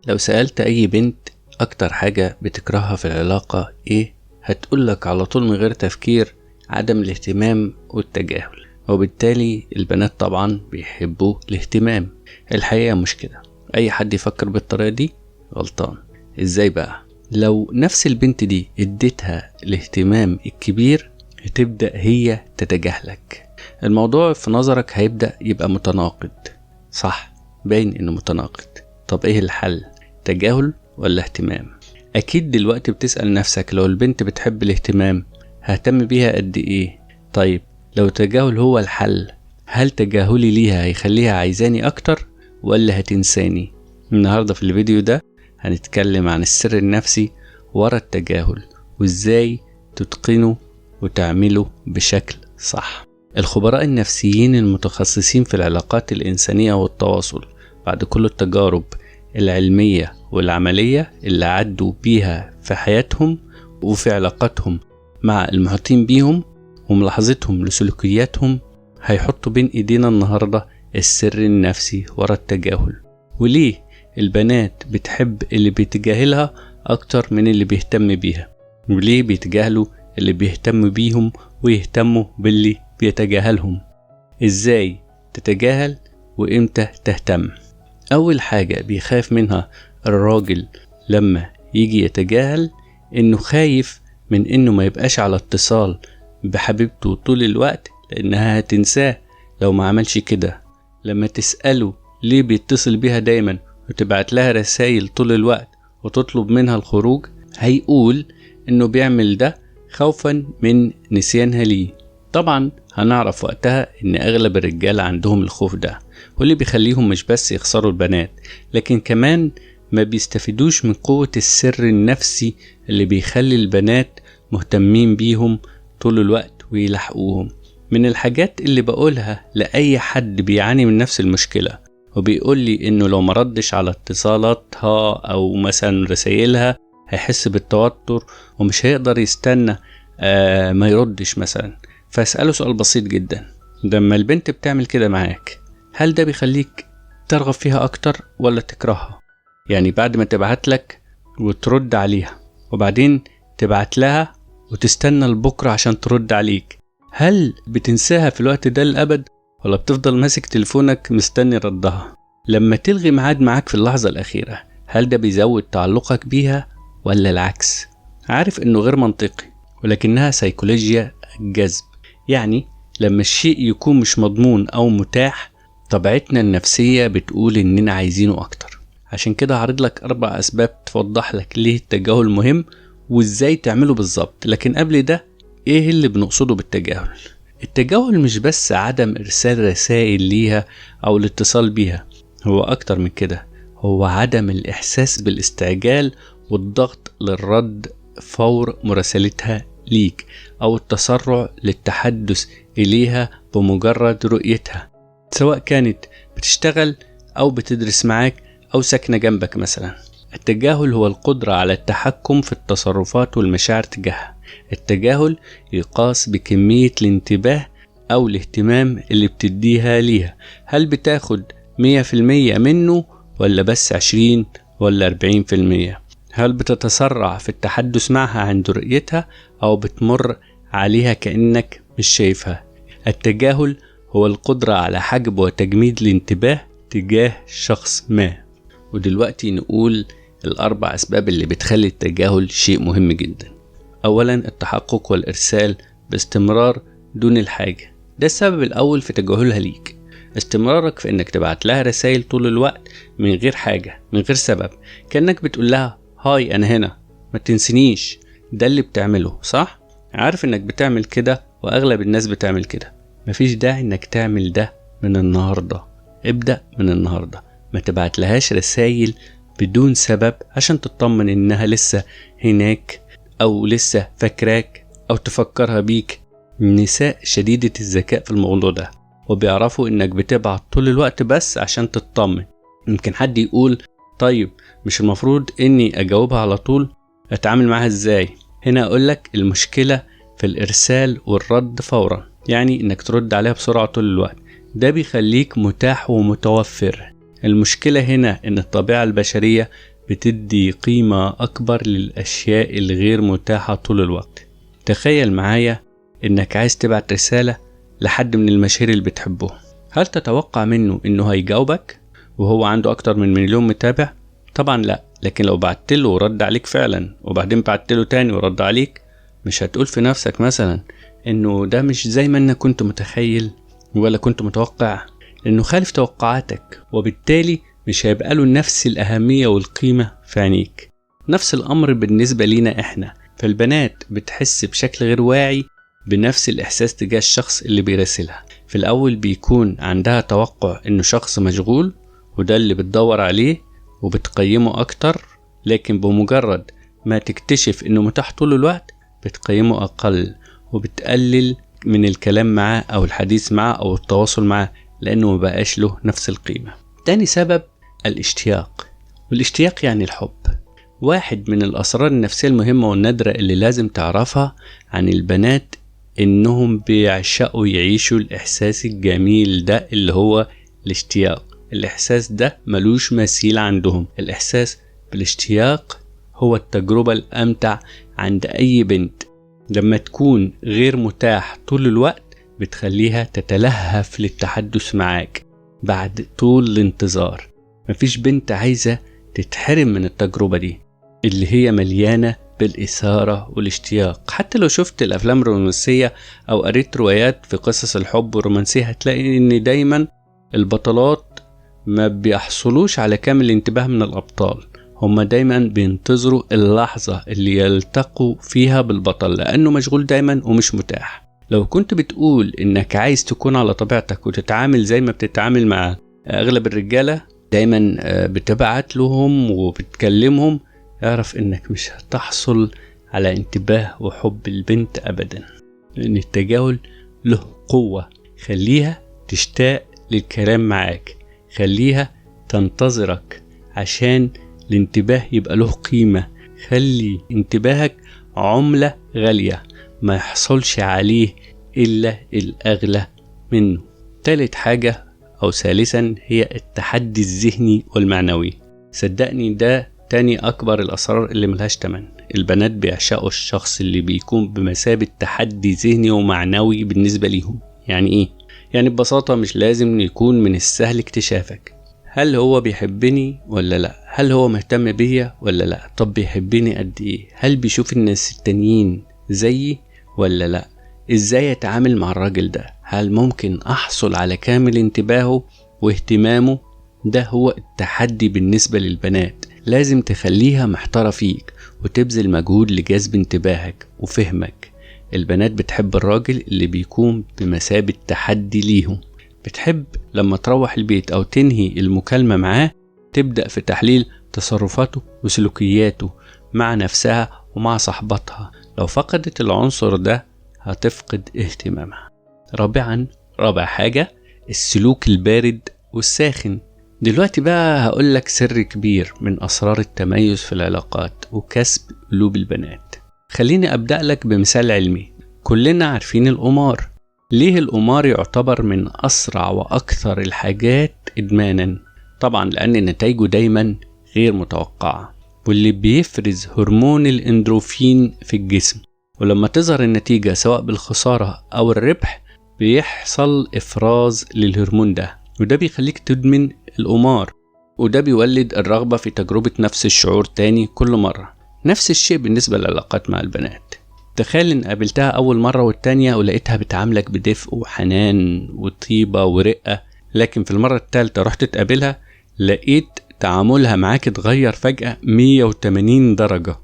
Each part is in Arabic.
لو سألت أي بنت أكتر حاجة بتكرهها في العلاقة إيه، هتقولك على طول من غير تفكير عدم الاهتمام والتجاهل. وبالتالي البنات طبعا بيحبوا الاهتمام. الحقيقة مش كده، أي حد يفكر بالطريقة دي غلطان. إزاي بقى؟ لو نفس البنت دي اديتها الاهتمام الكبير هتبدأ هي تتجاهلك. الموضوع في نظرك هيبدأ يبقى متناقض، صح؟ باين إنه متناقض. طب إيه الحل؟ تجاهل ولا اهتمام؟ أكيد دلوقتي بتسأل نفسك، لو البنت بتحب الاهتمام ههتم بيها قد إيه؟ طيب لو تجاهل هو الحل، هل تجاهلي ليها هيخليها عايزاني أكتر ولا هتنساني؟ النهاردة في الفيديو ده هنتكلم عن السر النفسي ورا التجاهل وإزاي تتقنه وتعمله بشكل صح. الخبراء النفسيين المتخصصين في العلاقات الإنسانية والتواصل بعد كل التجارب العلمية والعملية اللي عدوا بيها في حياتهم وفي علاقاتهم مع المحيطين بيهم وملاحظتهم لسلوكياتهم، هيحطوا بين ايدينا النهاردة السر النفسي ورا التجاهل، وليه البنات بتحب اللي بيتجاهلها اكتر من اللي بيهتم بيها، وليه بيتجاهلوا اللي بيهتم بيهم ويهتموا باللي بيتجاهلهم. ازاي تتجاهل وامتى تهتم؟ اول حاجة بيخاف منها الراجل لما يجي يتجاهل، انه خايف من انه ما يبقاش على اتصال بحبيبته طول الوقت لانها هتنساه لو ما عملش كده. لما تسأله ليه بيتصل بيها دايما وتبعت لها رسائل طول الوقت وتطلب منها الخروج، هيقول انه بيعمل ده خوفا من نسيانها ليه. طبعا هنعرف وقتها ان اغلب الرجال عندهم الخوف ده، واللي بيخليهم مش بس يخسروا البنات لكن كمان ما بيستفيدوش من قوة السر النفسي اللي بيخلي البنات مهتمين بيهم طول الوقت ويلحقوهم. من الحاجات اللي بقولها لأي حد بيعاني من نفس المشكلة وبيقول لي انه لو مردش على اتصالاتها او مثلا رسائلها هيحس بالتوتر ومش هيقدر يستنى ما يردش مثلا، فاسأله سؤال بسيط جدا: لما البنت بتعمل كده معاك هل ده بيخليك ترغب فيها اكتر ولا تكرهها؟ يعني بعد ما تبعت لك وترد عليها وبعدين تبعت لها وتستنى لبكرة عشان ترد عليك، هل بتنساها في الوقت ده للأبد ولا بتفضل ماسك تليفونك مستني ردها؟ لما تلغي ميعاد معاك في اللحظة الأخيرة هل ده بيزود تعلقك بيها ولا العكس؟ عارف انه غير منطقي، ولكنها سيكولوجيا الجذب. يعني لما الشيء يكون مش مضمون او متاح طبيعتنا النفسية بتقول اننا عايزينه اكتر. عشان كده هعرض لك 4 اسباب توضح لك ليه التجاهل مهم وازاي تعمله بالظبط. لكن قبل ده، ايه اللي بنقصده بالتجاهل؟ التجاهل مش بس عدم ارسال رسائل ليها او الاتصال بيها، هو اكتر من كده، هو عدم الاحساس بالاستعجال والضغط للرد فور مراسلتها ليك او التسرع للتحدث اليها بمجرد رؤيتها، سواء كانت بتشتغل او بتدرس معاك او ساكنة جنبك مثلا. التجاهل هو القدرة على التحكم في التصرفات والمشاعر تجاهها. التجاهل يقاس بكمية الانتباه او الاهتمام اللي بتديها ليها، هل بتاخد 100% منه ولا بس 20 ولا 40%؟ هل بتتسرع في التحدث معها عند رؤيتها او بتمر عليها كأنك مش شايفها؟ التجاهل هو القدرة على حجب وتجميد الانتباه تجاه شخص ما. ودلوقتي نقول 4 أسباب اللي بتخلي التجاهل شيء مهم جدا. أولا، التحقق والإرسال باستمرار دون الحاجة. ده السبب الأول في تجاهلها ليك، استمرارك في إنك تبعت لها رسائل طول الوقت من غير حاجة، من غير سبب، كأنك بتقول لها هاي أنا هنا ما تنسنيش. ده اللي بتعمله صح؟ عارف إنك بتعمل كده وأغلب الناس بتعمل كده. مفيش داعي إنك تعمل ده من النهاردة. ابدأ من النهاردة، ما تبعت لهاش رسائل بدون سبب عشان تطمن إنها لسه هناك أو لسه فاكراك أو تفكرها بيك. النساء شديدة الذكاء في الموضوع ده وبيعرفوا إنك بتبعت طول الوقت بس عشان تطمن. يمكن حد يقول طيب مش المفروض إني أجاوبها على طول؟ أتعامل معها إزاي؟ هنا أقولك المشكلة في الإرسال والرد فورا، يعني إنك ترد عليها بسرعة طول الوقت. ده بيخليك متاح ومتوفر. المشكلة هنا إن الطبيعة البشرية بتدي قيمة أكبر للأشياء الغير متاحة طول الوقت. تخيل معايا إنك عايز تبعت رسالة لحد من المشاهير اللي بتحبه، هل تتوقع منه إنه هيجاوبك وهو عنده أكتر من 1,000,000 متابع؟ طبعا لا. لكن لو بعتله ورد عليك فعلا وبعدين بعتله تاني ورد عليك، مش هتقول في نفسك مثلا إنه ده مش زي ما أنا كنت متخيل ولا كنت متوقع؟ لأنه خالف توقعاتك، وبالتالي مش هيبقى له نفس الأهمية والقيمة في عينيك. نفس الأمر بالنسبة لينا إحنا، فالبنات بتحس بشكل غير واعي بنفس الإحساس تجاه الشخص اللي بيراسلها. في الأول بيكون عندها توقع إنه شخص مشغول وده اللي بتدور عليه وبتقيمه أكتر، لكن بمجرد ما تكتشف إنه متاح طول الوقت بتقيمه أقل وبتقلل من الكلام معاه أو الحديث معاه أو التواصل معاه، لأنه مبقاش له نفس القيمة. تاني سبب الاشتياق، والاشتياق يعني الحب. واحد من الأسرار النفسية المهمة والنادرة اللي لازم تعرفها عن البنات إنهم بيعشقوا يعيشوا الإحساس الجميل ده اللي هو الاشتياق. الإحساس ده ملوش مثيل عندهم. الإحساس بالاشتياق هو التجربة الأمتع عند أي بنت. لما تكون غير متاح طول الوقت بتخليها تتلهف للتحدث معاك بعد طول الانتظار. مفيش بنت عايزة تتحرم من التجربة دي اللي هي مليانة بالإثارة والاشتياق. حتى لو شفت الأفلام الرومانسية أو قريت روايات في قصص الحب والرومانسية هتلاقي إن دايما البطلات ما بيحصلوش على كامل الانتباه من الأبطال. هما دايما بينتظروا اللحظة اللي يلتقوا فيها بالبطل لأنه مشغول دايما ومش متاح. لو كنت بتقول إنك عايز تكون على طبيعتك وتتعامل زي ما بتتعامل مع أغلب الرجالة، دايما بتبعت لهم وبتكلمهم، اعرف إنك مش هتحصل على انتباه وحب البنت أبدا، لأن التجاهل له قوة. خليها تشتاق للكلام معاك، خليها تنتظرك عشان الانتباه يبقى له قيمة. خلي انتباهك عملة غالية ما يحصلش عليه إلا الأغلى منه. ثالث حاجة أو ثالثا هي التحدي الذهني والمعنوي. صدقني ده تاني أكبر الأسرار اللي ملهاش تمن. البنات بيعشقوا الشخص اللي بيكون بمثابة تحدي ذهني ومعنوي بالنسبة ليهم. يعني إيه؟ يعني ببساطة مش لازم يكون من السهل اكتشافك هل هو بيحبني ولا لا، هل هو مهتم بيا ولا لا، طب بيحبني قد ايه، هل بيشوف الناس التانيين زيي ولا لا، ازاي اتعامل مع الراجل ده، هل ممكن احصل على كامل انتباهه واهتمامه. ده هو التحدي بالنسبة للبنات. لازم تخليها محتارة فيك وتبذل مجهود لجذب انتباهك وفهمك. البنات بتحب الراجل اللي بيكون بمثابة تحدي ليهم. بتحب لما تروح البيت أو تنهي المكالمة معاه تبدأ في تحليل تصرفاته وسلوكياته مع نفسها ومع صاحبتها. لو فقدت العنصر ده هتفقد اهتمامها. رابع حاجة السلوك البارد والساخن. دلوقتي بقى هقولك سر كبير من أسرار التميز في العلاقات وكسب قلوب البنات. خليني أبدأ لك بمثال علمي. كلنا عارفين القمار. ليه القمار يعتبر من أسرع وأكثر الحاجات إدمانا؟ طبعا لأن نتائجه دايما غير متوقعة، واللي بيفرز هرمون الاندروفين في الجسم، ولما تظهر النتيجة سواء بالخسارة أو الربح بيحصل إفراز للهرمون ده، وده بيخليك تدمن القمار، وده بيولد الرغبة في تجربة نفس الشعور تاني كل مرة. نفس الشيء بالنسبة للعلاقات مع البنات. تخيل ان قابلتها اول مرة والتانية ولقيتها بتعاملك بدفء وحنان وطيبة ورقة، لكن في المرة الثالثة رحت تقابلها لقيت تعاملها معاك اتغير فجأة 180 درجة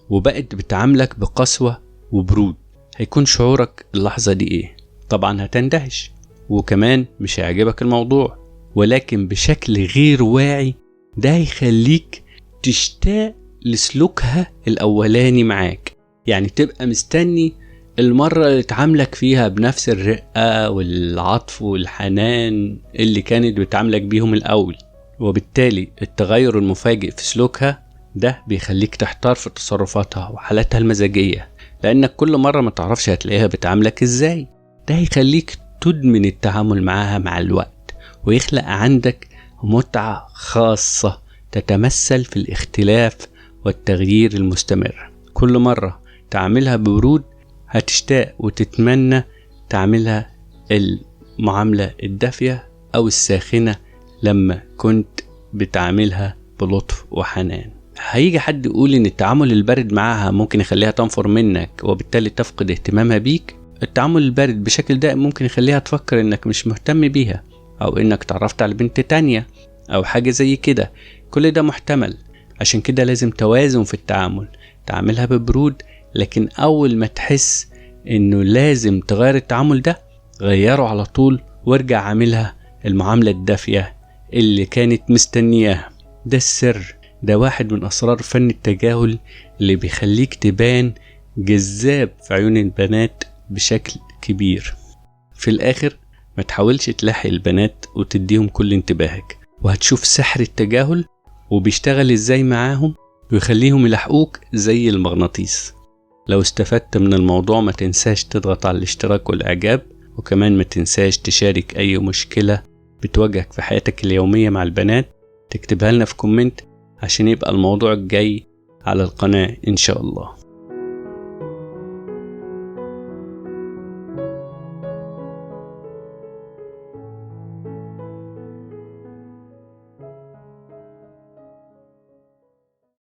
وبقت بتعاملك بقسوة وبرود. هيكون شعورك اللحظة دي ايه؟ طبعا هتندهش وكمان مش هيعجبك الموضوع، ولكن بشكل غير واعي ده هيخليك تشتاق لسلوكها الاولاني معاك. يعني تبقى مستني المرة اللي تعاملك فيها بنفس الرقة والعطف والحنان اللي كانت بتعاملك بيهم الأول، وبالتالي التغير المفاجئ في سلوكها ده بيخليك تحتار في تصرفاتها وحالاتها المزاجية، لأنك كل مرة ما تعرفش هتلاقيها بتعاملك إزاي. ده هيخليك تدمن التعامل معاها مع الوقت ويخلق عندك متعة خاصة تتمثل في الاختلاف والتغيير المستمر. كل مرة تعملها ببرود هتشتاق وتتمنى تعملها المعاملة الدافية أو الساخنة لما كنت بتعملها بلطف وحنان. هيجي حد يقول إن التعامل البارد معاها ممكن يخليها تنفر منك وبالتالي تفقد اهتمامها بيك. التعامل البارد بشكل دائم ممكن يخليها تفكر إنك مش مهتم بيها، أو إنك تعرفت على بنت تانية أو حاجة زي كده. كل ده محتمل. عشان كده لازم توازن في التعامل. تعملها ببرود، لكن أول ما تحس إنه لازم تغير التعامل ده غيره على طول وارجع عاملها المعاملة الدافية اللي كانت مستنياها. ده السر، ده واحد من أسرار فن التجاهل اللي بيخليك تبان جذاب في عيون البنات بشكل كبير. في الآخر ما تحاولش تلاحق البنات وتديهم كل انتباهك، وهتشوف سحر التجاهل وبيشتغل ازاي معاهم ويخليهم يلحقوك زي المغناطيس. لو استفدت من الموضوع ما تنساش تضغط على الاشتراك والإعجاب، وكمان ما تنساش تشارك أي مشكلة بتواجهك في حياتك اليومية مع البنات، تكتبها لنا في كومنت عشان يبقى الموضوع الجاي على القناة إن شاء الله.